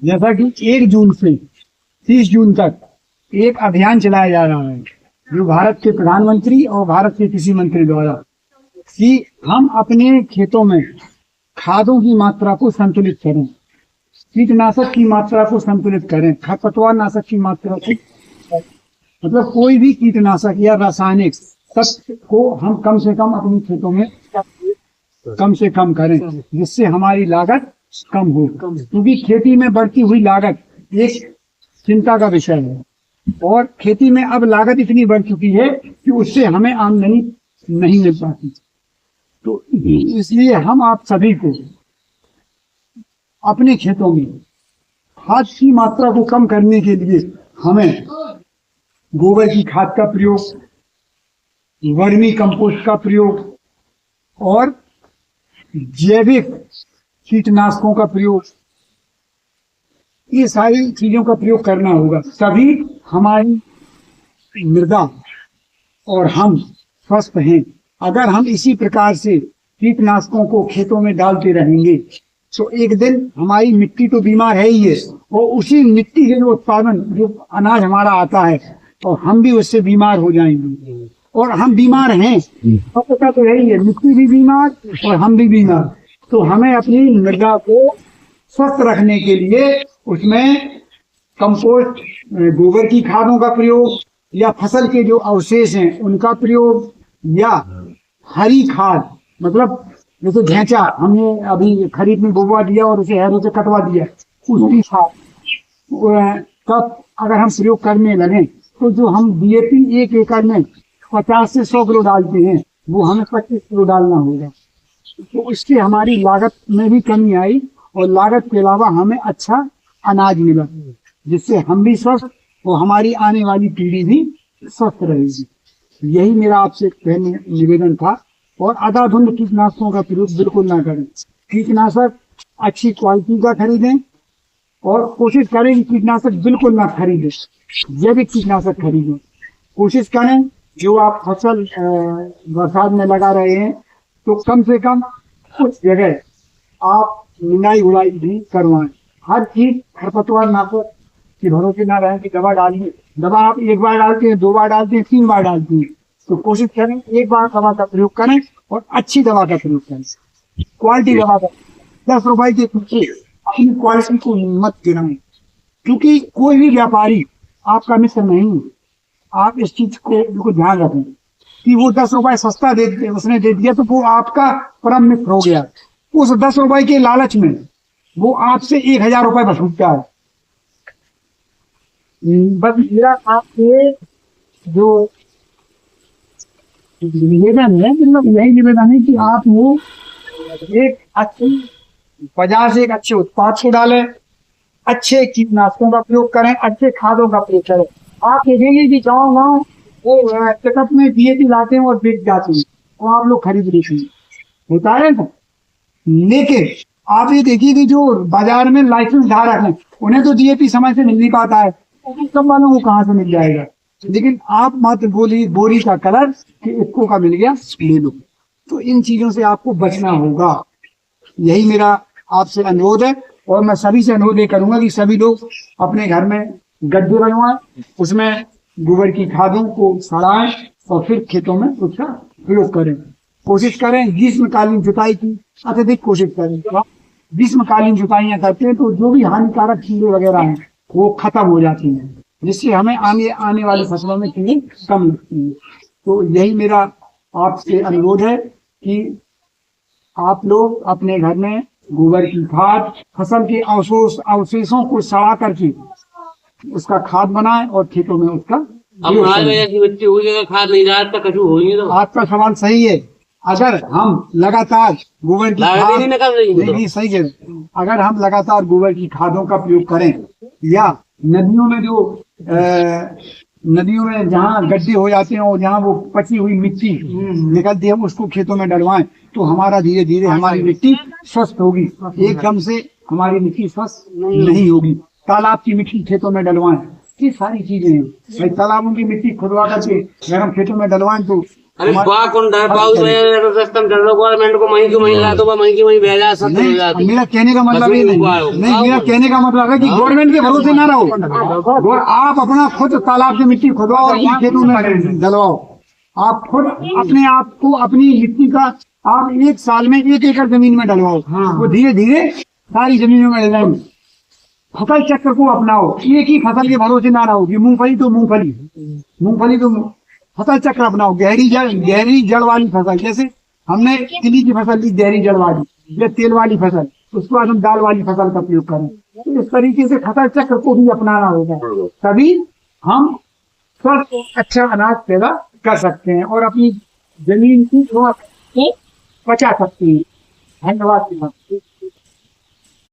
जैसा कि 1 जून से 30 जून तक एक अभियान चलाया जा रहा है जो भारत के प्रधानमंत्री और भारत के कृषि मंत्री द्वारा, कि हम अपने खेतों में खादों की मात्रा को संतुलित करें, कीटनाशक की मात्रा को संतुलित करें, खरपतवार नाशक की मात्रा को, मतलब कोई भी कीटनाशक या रासायनिक तत्व को हम कम से कम अपने खेतों में कम से कम करें, जिससे हमारी लागत कम हो। क्योंकि खेती में बढ़ती हुई लागत एक चिंता का विषय है और खेती में अब लागत इतनी बढ़ चुकी है कि उससे हमें आमदनी नहीं मिल पाती। तो इसलिए हम आप सभी को अपने खेतों में खाद की मात्रा को कम करने के लिए हमें गोबर की खाद का प्रयोग, वर्मी कंपोस्ट का प्रयोग और जैविक कीटनाशकों का प्रयोग, ये सारी चीजों का प्रयोग करना होगा, तभी हमारी मृदा और हम स्वस्थ हैं। अगर हम इसी प्रकार से कीटनाशकों को खेतों में डालते रहेंगे तो एक दिन हमारी मिट्टी तो बीमार है ही है, और उसी मिट्टी के जो उत्पादन, जो अनाज हमारा आता है, और हम भी उससे बीमार हो जाएंगे। और हम बीमार हैं, पता तो यही है, मिट्टी भी बीमार और हम भी बीमार। तो हमें अपनी मृदा को स्वस्थ रखने के लिए उसमें कंपोस्ट, गोबर की खादों का प्रयोग, या फसल के जो अवशेष हैं उनका प्रयोग, या हरी खाद, मतलब जैसे ढेंचा हमने अभी खरीफ में बोवा दिया और उसे हैरों से कटवा दिया, उसकी खाद का अगर हम प्रयोग करने लगे तो जो हम DAP 1 एकड़ में 50 से 100 किलो डालते हैं वो हमें 25 किलो डालना होगा। तो इससे हमारी लागत में भी कमी आई और लागत के अलावा हमें अच्छा अनाज मिला, जिससे हम भी स्वस्थ और हमारी आने वाली पीढ़ी भी स्वस्थ रहेगी। यही मेरा आपसे कहने निवेदन था। और अंधाधुंध कीटनाशकों का प्रयोग बिल्कुल ना करें। कीटनाशक अच्छी क्वालिटी का खरीदें और कोशिश करें कि कीटनाशक बिल्कुल ना खरीदें, जैविक कीटनाशक खरीदें। कोशिश करें जो आप फसल बरसात में लगा रहे हैं तो कम से कम कुछ जगह आप निंदाई गुड़ाई भी करवाएं। हर चीज खरपतवार नाशक के भरोसे ना रहें कि दवा डालिए। दवा आप 1 बार डालते हैं, 2 बार डालते हैं, 3 बार डालते हैं, तो कोशिश करें 1 बार दवा का प्रयोग करें और अच्छी दवा का प्रयोग करें, क्वालिटी दवा का। 10 रुपए के पीछे अपनी क्वालिटी को मत गिराएं, क्योंकि कोई भी व्यापारी आपका मित्र नहीं है। आप इस चीज को बिल्कुल ध्यान रखें कि वो 10 रुपए सस्ता उसने दे दिया तो वो आपका परम मित्र हो गया। उस 10 रुपए के लालच में वो आपसे 1000 रुपए वसूलता है। बस मेरा आपसे जो निवेदन है, मतलब यही निवेदन है कि आप वो एक अच्छी बाजार से एक अच्छे उत्पाद को डालें, अच्छे कीटनाशकों का प्रयोग करें, अच्छे खादों का प्रयोग करें। आप देखेंगे कि गाँव वो पिकअप में DAP लाते हैं और बेच जाते हैं और आप लोग खरीद लेते हैं, होता है ना। लेकिन आप ये देखिए कि जो बाजार में लाइसेंस धारक हैं उन्हें तो DAP समय से मिल नहीं पाता है, सब वालों को कहाँ से मिल जाएगा। लेकिन आप मात्र बोरी का कलर कि इसको का मिल गया ले लो। तो इन चीजों से आपको बचना होगा। यही मेरा आपसे अनुरोध है और मैं सभी से अनुरोध ये करूंगा कि सभी लोग अपने घर में गड्ढे बनवाएं, उसमें गोबर की खादों को सड़ाएं और फिर खेतों में उसका प्रयोग करें। कोशिश करें ग्रीष्मकालीन जुताई की अत्यधिक कोशिश करें। ग्रीष्मकालीन जुताइयां करते हैं तो जो भी हानिकारक कीड़े वगैरह हैं वो खत्म हो जाती हैं, जिससे हमें आने वाली फसलों में कीड़े कम लगती है। तो यही मेरा आपसे अनुरोध है कि आप लोग अपने घर में गोबर की खाद, फसल के अवशेषों को सड़ा करके उसका खाद बनाएं और खेतों में उसका खाद नहीं डालता कछु होगी। तो आपका सवाल सही है। अगर हम लगातार गोबर की खाद नहीं सही है, अगर हम लगातार गोबर की खादों का प्रयोग करें या नदियों में जहाँ गड्ढे हो जाते हैं और जहाँ वो पची हुई मिट्टी निकलती है उसको खेतों में डलवाएं तो हमारा धीरे धीरे हमारी मिट्टी स्वस्थ होगी। एकदम से हमारी मिट्टी स्वस्थ नहीं होगी। तालाब की मिट्टी खेतों में डलवाएं, ये सारी चीजें हैं भाई। तालाबों की मिट्टी खुदवा करके अगर हम खेतों में डलवाएं तो अरे वाह कौन डर पाउस में सिस्टम चल रहा गवर्नमेंट को वहीं की वहीं ला दो वहीं की वहीं भेजा सब हो जाती मेरा कहने का मतलब ये नहीं, मेरा कहने का मतलब है कि गवर्नमेंट के भरोसे ना रहो। आप अपना खुद तालाब से मिट्टी खुदवाओ और इन खेतों में डलवाओ। आप खुद अपने आप को अपनी मिट्टी का आप 1 साल में 1 एकड़ जमीन में डलवाओ। वो धीरे धीरे सारी जमीनों में डलाएंगे। फसल चक्र को अपनाओ, एक ही फसल के भरोसे ना रहो। ये मूंगफली तो मूंगफली तो फसल चक्र अपनाओ। गहरी जड़ वाली फसल, जैसे हमने तिली की फसल ली गहरी जड़ वाली या तेल वाली फसल, उसके बाद हम दाल वाली फसल का प्रयोग करें। तो इस तरीके से फसल चक्र को भी अपनाना होगा, तभी हम स्वस्थ अच्छा अनाज पैदा कर सकते हैं और अपनी जमीन की को बचा सकते हैं। धन्यवाद।